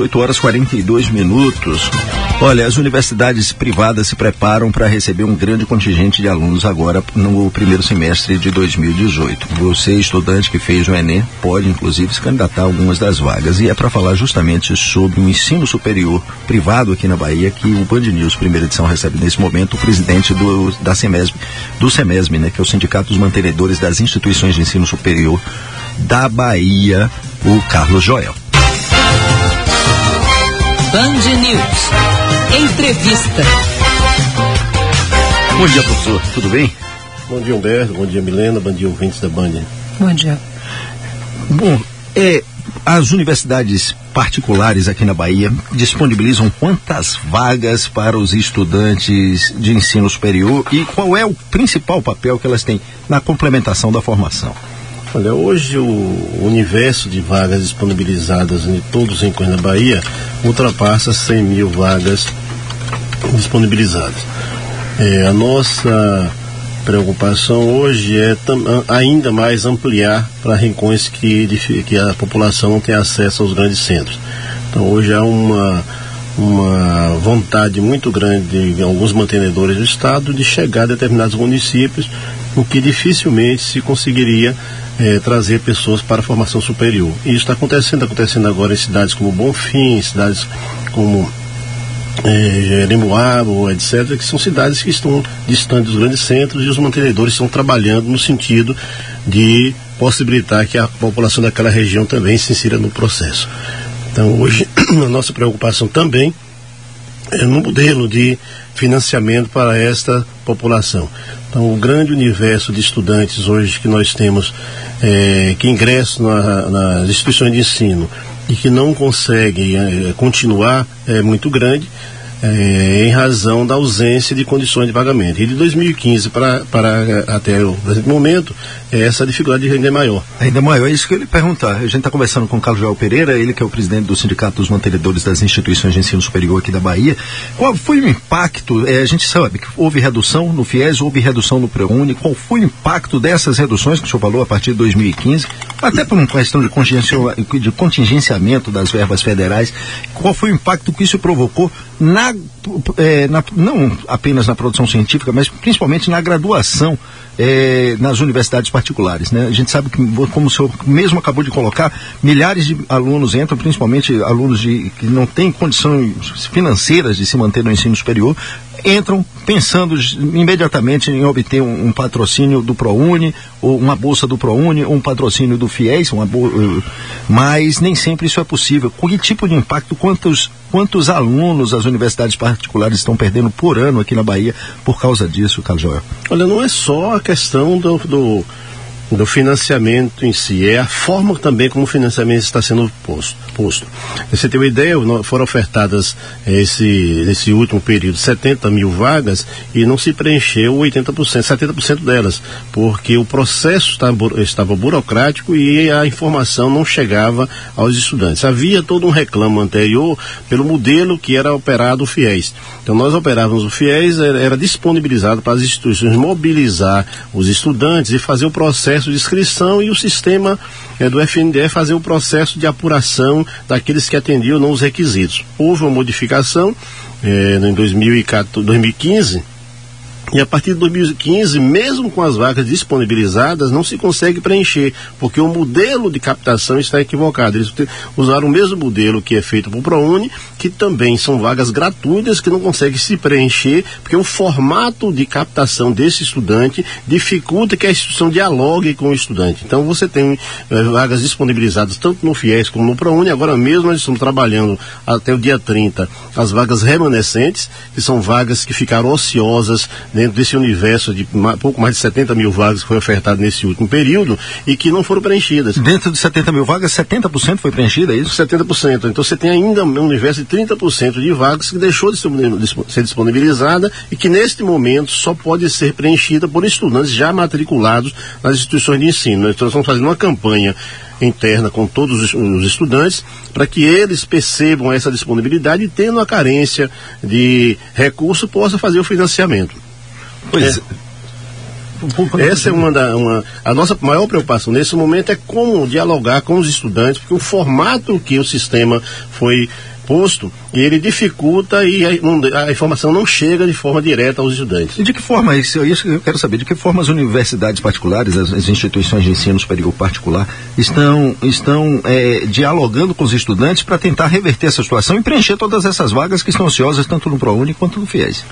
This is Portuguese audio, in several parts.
8h42. Olha, as universidades privadas se preparam para receber um grande contingente de alunos agora no primeiro semestre de 2018. Você, estudante que fez o Enem, pode inclusive se candidatar a algumas das vagas. E é para falar justamente sobre o ensino superior privado aqui na Bahia que o Band News, primeira edição, recebe nesse momento o presidente do SEMESB, né, que é o Sindicato dos Mantenedores das Instituições de Ensino Superior da Bahia, o Carlos Joel. Band News. Entrevista. Bom dia, professor. Tudo bem? Bom dia, Humberto. Bom dia, Milena. Bom dia, ouvintes da Band. Bom dia. Bom, as universidades particulares aqui na Bahia disponibilizam quantas vagas para os estudantes de ensino superior e qual é o principal papel que elas têm na complementação da formação? Olha, hoje o universo de vagas disponibilizadas em todos os rincões da Bahia ultrapassa 100 mil vagas disponibilizadas. A nossa preocupação hoje é ainda mais ampliar para rincões que a população não tem acesso aos grandes centros. Então hoje há uma vontade muito grande de alguns mantenedores do Estado de chegar a determinados municípios, o que dificilmente se conseguiria trazer pessoas para a formação superior. E isso está acontecendo agora em cidades como Bonfim, cidades como Jeremoabo, etc., que são cidades que estão distantes dos grandes centros, e os mantenedores estão trabalhando no sentido de possibilitar que a população daquela região também se insira no processo. Então hoje a nossa preocupação também é no modelo de financiamento para esta população. Então o grande universo de estudantes hoje que nós temos que ingressam nas instituições de ensino e que não conseguem continuar é muito grande, em razão da ausência de condições de pagamento. E de 2015 para até o presente momento, essa dificuldade ainda é maior. Ainda maior, é isso que eu ia lhe perguntar. A gente está conversando com o Carlos Joel Pereira, ele que é o presidente do Sindicato dos Mantenedores das Instituições de Ensino Superior aqui da Bahia. Qual foi o impacto? A gente sabe que houve redução no FIES, houve redução no ProUni. Qual foi o impacto dessas reduções que o senhor falou a partir de 2015? Até por uma questão de contingenciamento das verbas federais. Qual foi o impacto que isso provocou não apenas na produção científica, mas principalmente na graduação nas universidades particulares, né? A gente sabe que, como o senhor mesmo acabou de colocar, milhares de alunos entram, principalmente alunos que não têm condições financeiras de se manter no ensino superior, entram pensando imediatamente em obter um patrocínio do ProUni, ou uma bolsa do ProUni, ou um patrocínio do FIES, mas nem sempre isso é possível. Com que tipo de impacto, quantos alunos as universidades particulares estão perdendo por ano aqui na Bahia por causa disso, Carlos Joel? Olha, não é só a questão do financiamento em si, é a forma também como o financiamento está sendo posto. Você tem uma ideia, foram ofertadas nesse último período 70 mil vagas e não se preencheu 80%, 70% delas, porque o processo estava burocrático e a informação não chegava aos estudantes. Havia todo um reclamo anterior pelo modelo que era operado o FIES. Então nós operávamos o FIES, era disponibilizado para as instituições mobilizar os estudantes e fazer o processo de inscrição, e o sistema do FNDE fazer o processo de apuração daqueles que atendiam não os requisitos. Houve uma modificação em 2015, e a partir de 2015, mesmo com as vagas disponibilizadas, não se consegue preencher, porque o modelo de captação está equivocado. Eles usaram o mesmo modelo que é feito por ProUni, que também são vagas gratuitas que não conseguem se preencher, porque o formato de captação desse estudante dificulta que a instituição dialogue com o estudante. Então você tem vagas disponibilizadas tanto no FIES como no ProUni. Agora mesmo nós estamos trabalhando até o dia 30 as vagas remanescentes, que são vagas que ficaram ociosas dentro desse universo de pouco mais de 70 mil vagas que foi ofertado nesse último período e que não foram preenchidas. Dentro de 70 mil vagas, 70% foi preenchida, é isso? 70%. Então você tem ainda um universo de 30% de vagas que deixou de ser disponibilizada e que neste momento só pode ser preenchida por estudantes já matriculados nas instituições de ensino. Nós estamos fazendo uma campanha interna com todos os estudantes para que eles percebam essa disponibilidade e, tendo a carência de recurso, possa fazer o financiamento. Essa é a nossa maior preocupação nesse momento, é como dialogar com os estudantes, porque o formato que o sistema foi posto, ele dificulta e a informação não chega de forma direta aos estudantes. E de que forma, isso eu quero saber, de que forma as universidades particulares, as instituições de ensino superior particular, estão dialogando com os estudantes para tentar reverter essa situação e preencher todas essas vagas que estão ociosas, tanto no ProUni quanto no FIES?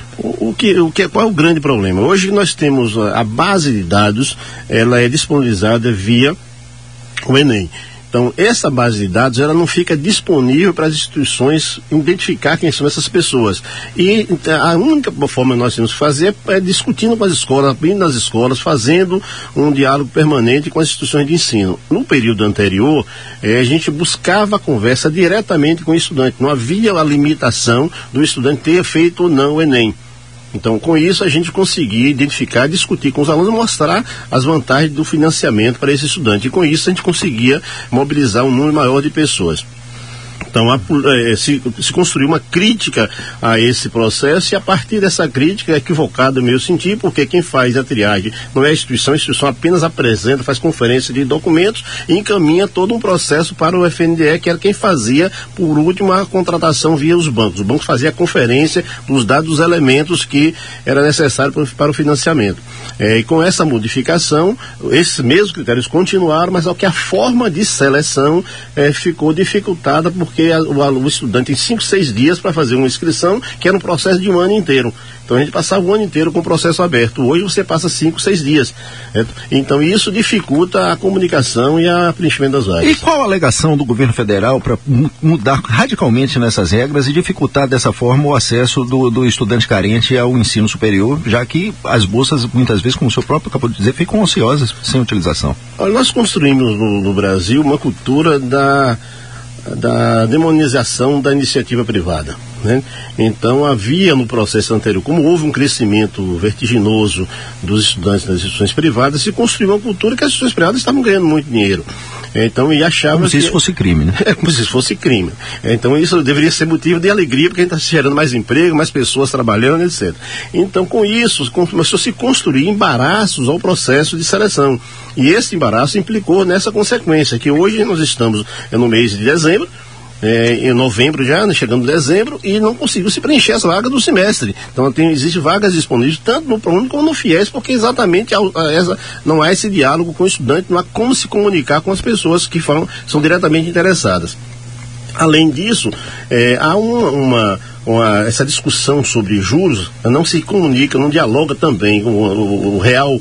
Qual é o grande problema? Hoje nós temos a base de dados, ela é disponibilizada via o Enem. Então, essa base de dados, ela não fica disponível para as instituições identificar quem são essas pessoas. E a única forma que nós temos que fazer é discutindo com as escolas, abrindo nas escolas, fazendo um diálogo permanente com as instituições de ensino. No período anterior, a gente buscava a conversa diretamente com o estudante. Não havia a limitação do estudante ter feito ou não o Enem. Então, com isso, a gente conseguia identificar, discutir com os alunos, mostrar as vantagens do financiamento para esse estudante. E com isso, a gente conseguia mobilizar um número maior de pessoas. Então, se construiu uma crítica a esse processo, e a partir dessa crítica, é equivocada no meu sentido, porque quem faz a triagem não é a instituição apenas apresenta, faz conferência de documentos e encaminha todo um processo para o FNDE, que era quem fazia, por último, a contratação via os bancos. O banco fazia a conferência dos dados, dos elementos que era necessário para o financiamento. E com essa modificação, esses mesmos critérios continuaram, mas a forma de seleção ficou dificultada, porque o estudante tem 5, 6 dias para fazer uma inscrição, que era um processo de um ano inteiro. Então a gente passava o ano inteiro com o processo aberto. Hoje você passa 5, 6 dias. Então isso dificulta a comunicação e o preenchimento das vagas. E qual a alegação do governo federal para mudar radicalmente nessas regras e dificultar dessa forma o acesso do estudante carente ao ensino superior, já que as bolsas, muitas vezes, como o senhor próprio acabou de dizer, ficam ociosas sem utilização? Olha, nós construímos no Brasil uma cultura da demonização da iniciativa privada, né? Então havia no processo anterior, como houve um crescimento vertiginoso dos estudantes das instituições privadas, se construiu uma cultura que as instituições privadas estavam ganhando muito dinheiro. Então, e achava como se isso fosse crime, né? Como se isso fosse crime. Então isso deveria ser motivo de alegria, porque a gente está gerando mais emprego, mais pessoas trabalhando, etc. Então, com isso, começou a se construir embaraços ao processo de seleção. E esse embaraço implicou nessa consequência, que hoje nós estamos no mês de dezembro, em novembro já, chegando dezembro, e não conseguiu se preencher as vagas do semestre. Então existem vagas disponíveis tanto no ProUni como no FIES, porque exatamente não há esse diálogo com o estudante, não há como se comunicar com as pessoas que são diretamente interessadas. Além disso, há essa discussão sobre juros, não se comunica, não dialoga também com o real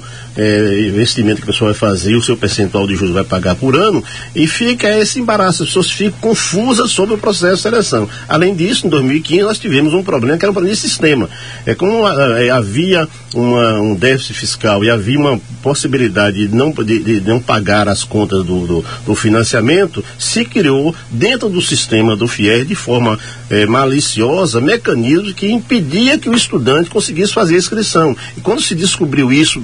investimento que a pessoa vai fazer, o seu percentual de juros vai pagar por ano, e fica esse embaraço, as pessoas ficam confusas sobre o processo de seleção. Além disso, em 2015 nós tivemos um problema, que era um problema de sistema. Como havia um déficit fiscal e havia uma possibilidade de não pagar as contas do financiamento, se criou dentro do sistema do FIES, de forma maliciosa, mecanismos que impedia que o estudante conseguisse fazer a inscrição. E quando se descobriu isso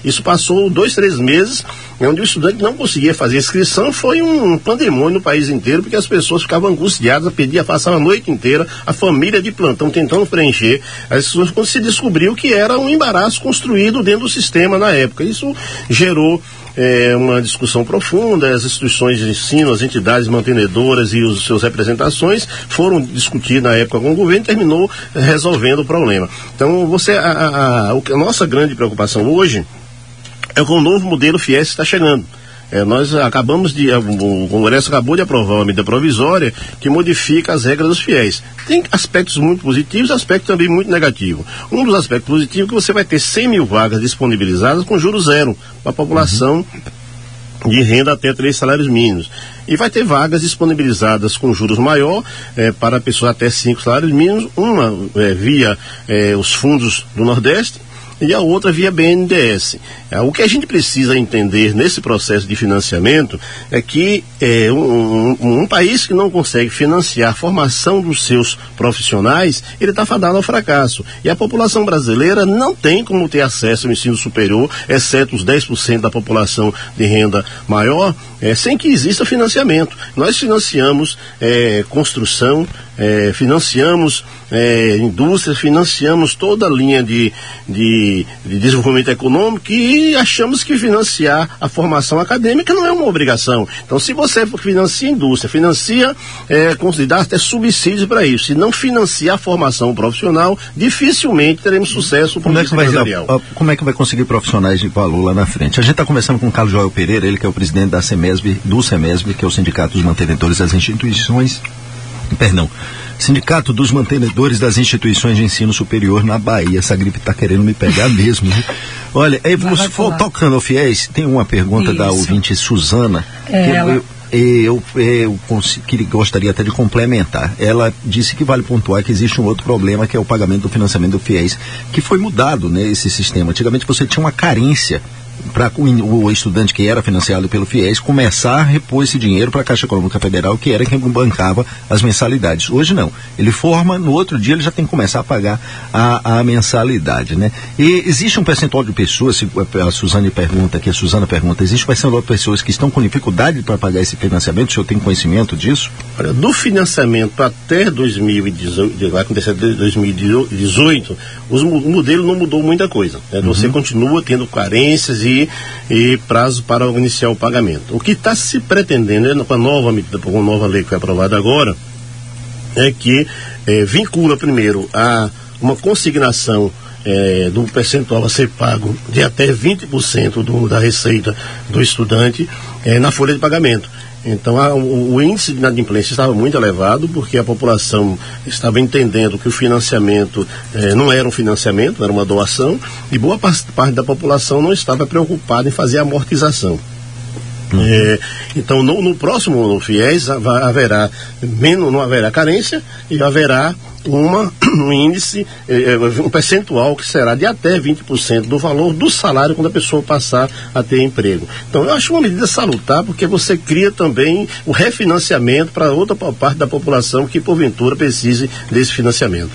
isso passou 2, 3 meses, onde o estudante não conseguia fazer a inscrição, foi um pandemônio no país inteiro, porque as pessoas ficavam angustiadas, passavam a noite inteira, a família de plantão tentando preencher as inscrições, quando se descobriu que era um embaraço construído dentro do sistema na época. Isso gerou uma discussão profunda, as instituições de ensino, as entidades mantenedoras e os seus representações foram discutir na época com o governo e terminou resolvendo o problema. Então, a nossa grande preocupação hoje é com o novo modelo FIES que está chegando. Nós o Congresso acabou de aprovar uma medida provisória que modifica as regras dos FIES. Tem aspectos muito positivos e aspectos também muito negativos. Um dos aspectos positivos é que você vai ter 100 mil vagas disponibilizadas com juros zero para a população de renda até 3 salários mínimos. E vai ter vagas disponibilizadas com juros maior para pessoas até 5 salários mínimos, uma via os fundos do Nordeste, e a outra via BNDES. O que a gente precisa entender nesse processo de financiamento é que um país que não consegue financiar a formação dos seus profissionais, ele está fadado ao fracasso. E a população brasileira não tem como ter acesso ao ensino superior, exceto os 10% da população de renda maior, sem que exista financiamento. Nós financiamos construção, financiamos indústrias, financiamos toda a linha de desenvolvimento econômico e achamos que financiar a formação acadêmica não é uma obrigação. Então, se você financia a indústria, financia, dá até subsídios para isso, se não financiar a formação profissional, dificilmente teremos sucesso no político empresarial. Como é que vai conseguir profissionais de valor lá na frente? A gente está conversando com o Carlos Joel Pereira, ele que é o presidente da CEMESB, que é o Sindicato dos Mantenedores das Instituições, Sindicato dos Mantenedores das Instituições de Ensino Superior na Bahia. Essa gripe está querendo me pegar mesmo, né? Olha, se for tocando ao FIES, tem uma pergunta da ouvinte Suzana, eu gostaria até de complementar. Ela disse que vale pontuar que existe um outro problema, que é o pagamento do financiamento do FIES, que foi mudado, né, esse sistema. Antigamente você tinha uma carência para o estudante que era financiado pelo FIES começar a repor esse dinheiro para a Caixa Econômica Federal, que era quem bancava as mensalidades. Hoje não. Ele forma, no outro dia ele já tem que começar a pagar a mensalidade, né? E existe um percentual de pessoas, a Suzana pergunta, existe um percentual de pessoas que estão com dificuldade para pagar esse financiamento? O senhor tem conhecimento disso? Olha, do financiamento até 2018, vai acontecer 2018, o modelo não mudou muita coisa, né? Você continua tendo carências e prazo para iniciar o pagamento. O que está se pretendendo, com a nova medida, com a nova lei que foi aprovada agora, é que vincula primeiro a uma consignação do percentual a ser pago de até 20% da receita do estudante na folha de pagamento. Então o índice de inadimplência estava muito elevado, porque a população estava entendendo que o financiamento não era um financiamento, era uma doação, e boa parte da população não estava preocupada em fazer a amortização. Então no próximo FIES não haverá carência e haverá um índice, um percentual que será de até 20% do valor do salário quando a pessoa passar a ter emprego. Então eu acho uma medida salutar, porque você cria também o refinanciamento para outra parte da população que porventura precise desse financiamento.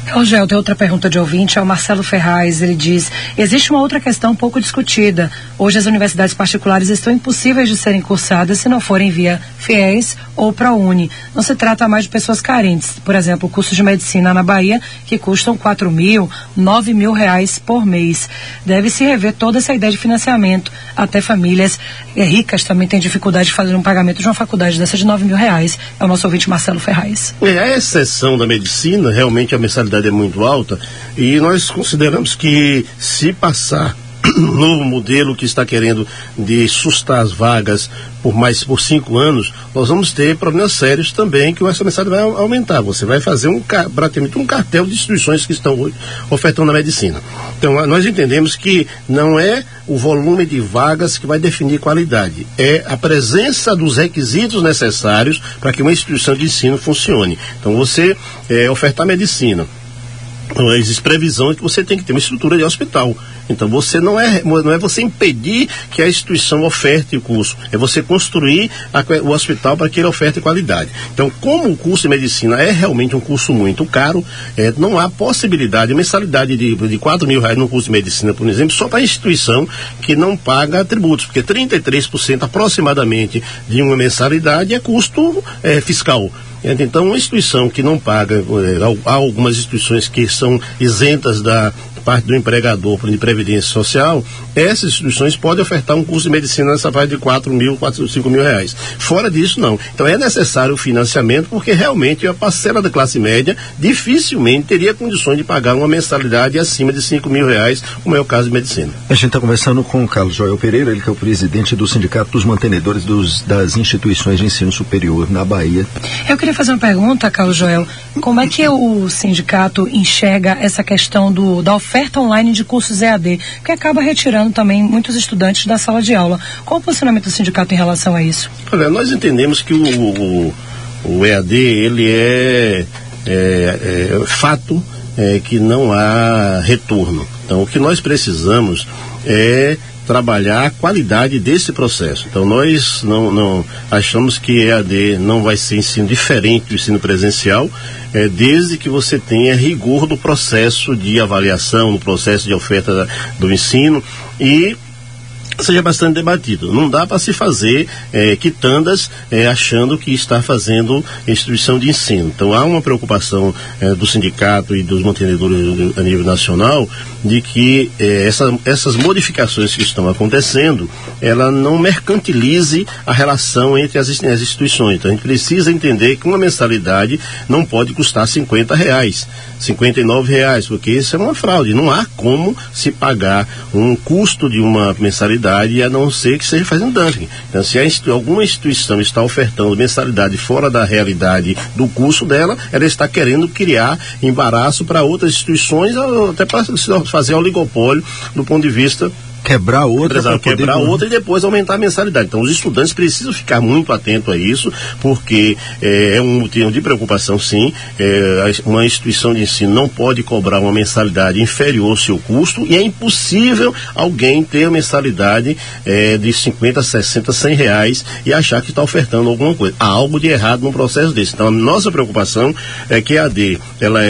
Rogel, tem outra pergunta de ouvinte, é o Marcelo Ferraz. Ele diz: existe uma outra questão pouco discutida. Hoje as universidades particulares estão impossíveis de serem cursadas se não forem via FIES ou ProUni. Não se trata mais de pessoas carentes. Por exemplo, cursos de medicina na Bahia que custam 4 mil, 9 mil reais por mês. Deve-se rever toda essa ideia de financiamento. Até famílias ricas também têm dificuldade de fazer um pagamento de uma faculdade dessa de 9 mil reais. É o nosso ouvinte Marcelo Ferraz. A exceção da medicina, realmente a mensalidade é muito alta, e nós consideramos que, se passar no novo modelo que está querendo de sustar as vagas por 5 anos, nós vamos ter problemas sérios também, que essa mensalidade vai aumentar. Você vai fazer praticamente um cartel de instituições que estão ofertando a medicina. Então nós entendemos que não é o volume de vagas que vai definir qualidade, é a presença dos requisitos necessários para que uma instituição de ensino funcione. Então você ofertar medicina, existe previsão de que você tem que ter uma estrutura de hospital. Então você não é você impedir que a instituição oferte o curso, é você construir o hospital para que ele oferte qualidade. Então, como o curso de medicina é realmente um curso muito caro, não há possibilidade de mensalidade de 4 mil reais no curso de medicina, por exemplo, só para a instituição que não paga tributos, porque 33% aproximadamente de uma mensalidade é custo fiscal. Então, uma instituição que não paga, há algumas instituições que são isentas da parte do empregador de previdência social, essas instituições podem ofertar um curso de medicina nessa parte de 4 mil, 5 mil reais. Fora disso, não. Então é necessário o financiamento, porque realmente a parcela da classe média dificilmente teria condições de pagar uma mensalidade acima de 5 mil reais, como é o caso de medicina. A gente está conversando com o Carlos Joel Pereira, ele que é o presidente do Sindicato dos Mantenedores das Instituições de Ensino Superior na Bahia. Eu queria fazer uma pergunta, Carlos Joel. Como é que o sindicato enxerga essa questão da oferta online de cursos EAD, que acaba retirando também muitos estudantes da sala de aula? Qual o posicionamento do sindicato em relação a isso? Olha, nós entendemos que o EAD, ele é fato que não há retorno. Então, o que nós precisamos é trabalhar a qualidade desse processo. Então nós não achamos que EAD não vai ser ensino diferente do ensino presencial, desde que você tenha rigor do processo de avaliação, no processo de oferta do ensino, e seja bastante debatido. Não dá para se fazer quitandas achando que está fazendo instituição de ensino. Então há uma preocupação do sindicato e dos mantenedores a nível nacional de que essas modificações que estão acontecendo, ela não mercantilize a relação entre as instituições. Então a gente precisa entender que uma mensalidade não pode custar R$50, R$59, porque isso é uma fraude. Não há como se pagar um custo de uma mensalidade a não ser que seja fazendo dumping. Então, se alguma instituição está ofertando mensalidade fora da realidade do custo dela, ela está querendo criar embaraço para outras instituições, até para fazer oligopólio do ponto de vista quebrar outra e depois aumentar a mensalidade. Então os estudantes precisam ficar muito atentos a isso, porque é um motivo de preocupação, sim. Uma instituição de ensino não pode cobrar uma mensalidade inferior ao seu custo, e é impossível alguém ter a mensalidade de 50, 60, 100 reais e achar que está ofertando alguma coisa. Há algo de errado no processo desse. Então a nossa preocupação é que a EAD ela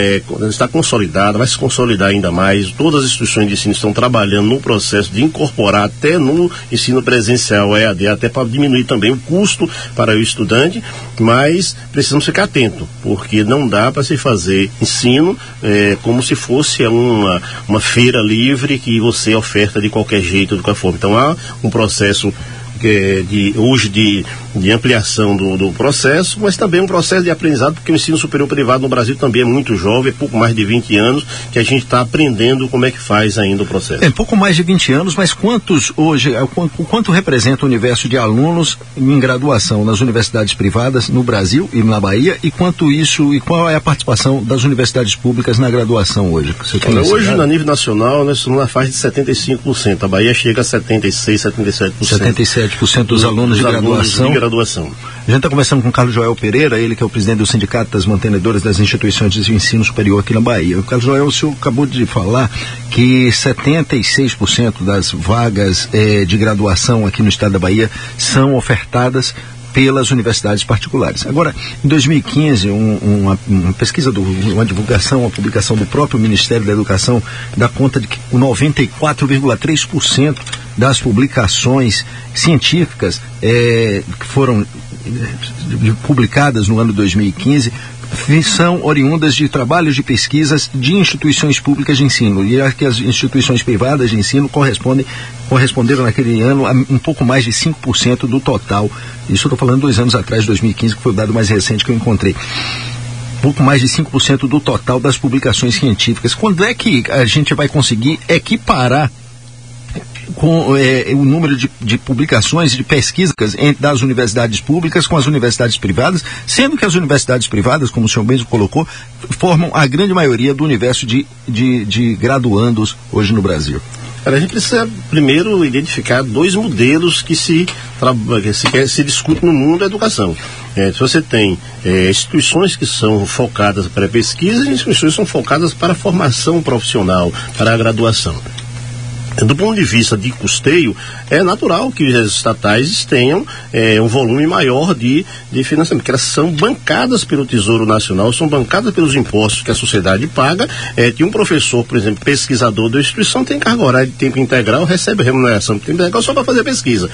está consolidada, vai se consolidar ainda mais. Todas as instituições de ensino estão trabalhando no processo de incorporar até no ensino presencial EAD, até para diminuir também o custo para o estudante, mas precisamos ficar atentos, porque não dá para se fazer ensino como se fosse uma feira livre que você oferta de qualquer jeito, de qualquer forma. Então há um processo de ampliação do processo, mas também um processo de aprendizado, porque o ensino superior privado no Brasil também é muito jovem, é pouco mais de 20 anos que a gente está aprendendo como é que faz ainda o processo. Pouco mais de 20 anos, mas quanto representa o universo de alunos em graduação nas universidades privadas no Brasil e na Bahia, e qual é a participação das universidades públicas na graduação hoje? Hoje, no nível nacional, nós estamos na faixa de 75%, a Bahia chega a 76%, 77%. 7% dos alunos de graduação. A gente está conversando com o Carlos Joel Pereira, ele que é o presidente do Sindicato das Mantenedoras das Instituições de Ensino Superior aqui na Bahia. O Carlos Joel, o senhor acabou de falar que 76% das vagas de graduação aqui no estado da Bahia são ofertadas pelas universidades particulares. Agora, em 2015, uma pesquisa, uma divulgação, uma publicação do próprio Ministério da Educação dá conta de que 94,3% das publicações científicas que foram publicadas no ano 2015 são oriundas de trabalhos de pesquisas de instituições públicas de ensino, e que as instituições privadas de ensino corresponderam naquele ano a um pouco mais de 5% do total. Isso eu estou falando 2 anos atrás, 2015, que foi o dado mais recente que eu encontrei. Pouco mais de 5% do total das publicações científicas. Quando é que a gente vai conseguir equiparar com o número de publicações, de pesquisas das universidades públicas com as universidades privadas, sendo que as universidades privadas, como o senhor mesmo colocou, formam a grande maioria do universo de graduandos hoje no Brasil? A gente precisa primeiro identificar 2 modelos que se discute no mundo da educação. Se você tem instituições que são focadas para a pesquisa, e instituições que são focadas para a formação profissional, para a graduação. Do ponto de vista de custeio, é natural que as estatais tenham um volume maior de financiamento, porque elas são bancadas pelo Tesouro Nacional, são bancadas pelos impostos que a sociedade paga. Que um professor, por exemplo, pesquisador da instituição, tem carga horária de tempo integral, recebe remuneração de tempo integral só para fazer pesquisa.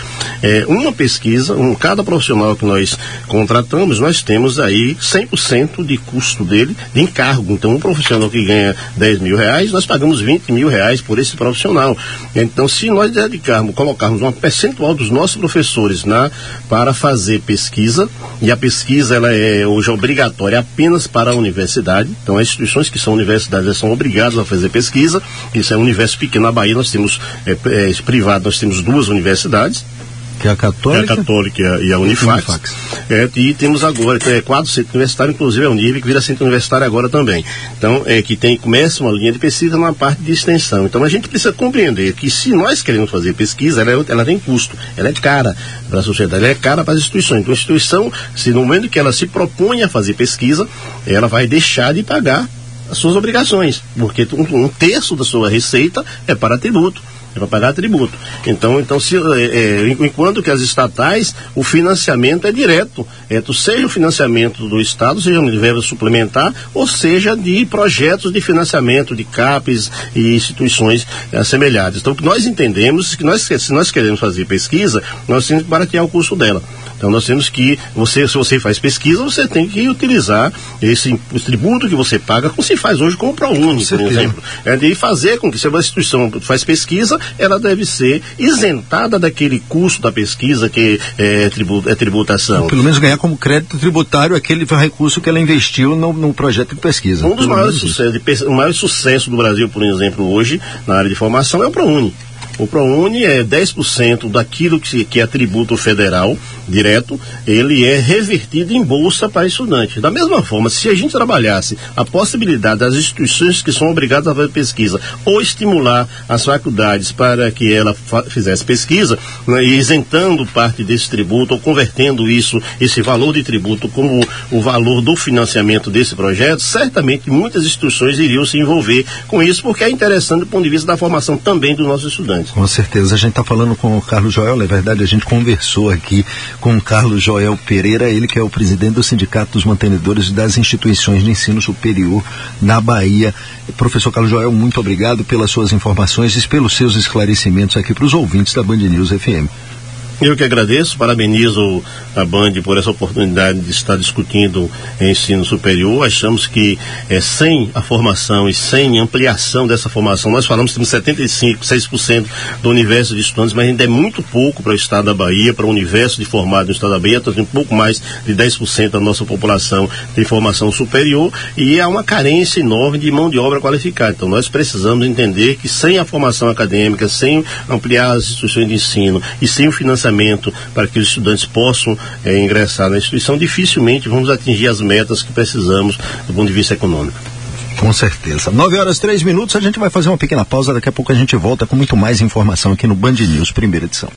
Uma pesquisa, cada profissional que nós contratamos, nós temos aí 100% de custo dele de encargo. Então, um profissional que ganha R$10 mil, nós pagamos R$20 mil por esse profissional. Então, se nós colocarmos uma percentual dos nossos professores para fazer pesquisa, e a pesquisa ela é hoje obrigatória apenas para a universidade, então as instituições que são universidades elas são obrigadas a fazer pesquisa. Isso é um universo pequeno. Na Bahia nós temos privado, nós temos 2 universidades, que é a Católica, e a Unifax. E temos agora 4 centros universitários, inclusive a Unib, que vira centro universitário agora também. Então, começa uma linha de pesquisa na parte de extensão. Então, a gente precisa compreender que se nós queremos fazer pesquisa, ela tem custo, ela é cara para a sociedade, ela é cara para as instituições. Então, a instituição, se no momento que ela se propõe a fazer pesquisa, ela vai deixar de pagar as suas obrigações, porque um terço da sua receita é para tributo. é para pagar tributo. Então enquanto que as estatais, o financiamento é direto, seja o financiamento do Estado, seja de verba suplementar, ou seja de projetos de financiamento de CAPES e instituições assemelhadas. Então, o que nós entendemos, se nós queremos fazer pesquisa, nós temos que baratear o custo dela. Então nós temos que, se você faz pesquisa, você tem que utilizar o tributo que você paga, como se faz hoje com o ProUni, por exemplo. E fazer com que, se uma instituição faz pesquisa, ela deve ser isentada daquele custo da pesquisa que é tributação. Pelo menos ganhar como crédito tributário aquele recurso que ela investiu no projeto de pesquisa. Um dos maiores sucessos do Brasil, por exemplo, hoje, na área de formação, é o ProUni. O ProUni é 10% daquilo que é tributo federal direto, ele é revertido em bolsa para estudantes. Da mesma forma, se a gente trabalhasse a possibilidade das instituições que são obrigadas a fazer pesquisa ou estimular as faculdades para que ela fizesse pesquisa, né, e isentando parte desse tributo ou convertendo esse valor de tributo como o valor do financiamento desse projeto, certamente muitas instituições iriam se envolver com isso, porque é interessante do ponto de vista da formação também dos nossos estudantes. Com certeza. A gente está falando com o Carlos Joel, na verdade a gente conversou aqui com o Carlos Joel Pereira, ele que é o presidente do Sindicato dos Mantenedores das Instituições de Ensino Superior na Bahia. Professor Carlos Joel, muito obrigado pelas suas informações e pelos seus esclarecimentos aqui para os ouvintes da Band News FM. Eu que agradeço, parabenizo a Band por essa oportunidade de estar discutindo ensino superior. Achamos que sem a formação e sem ampliação dessa formação, nós falamos que temos 6% do universo de estudantes, mas ainda é muito pouco para o estado da Bahia, para o universo de formados no estado da Bahia. Temos um pouco mais de 10% da nossa população tem formação superior e há uma carência enorme de mão de obra qualificada. Então nós precisamos entender que sem a formação acadêmica, sem ampliar as instituições de ensino e sem o financiamento para que os estudantes possam ingressar na instituição, dificilmente vamos atingir as metas que precisamos do ponto de vista econômico. Com certeza. 9h03, a gente vai fazer uma pequena pausa, daqui a pouco a gente volta com muito mais informação aqui no Band News, primeira edição.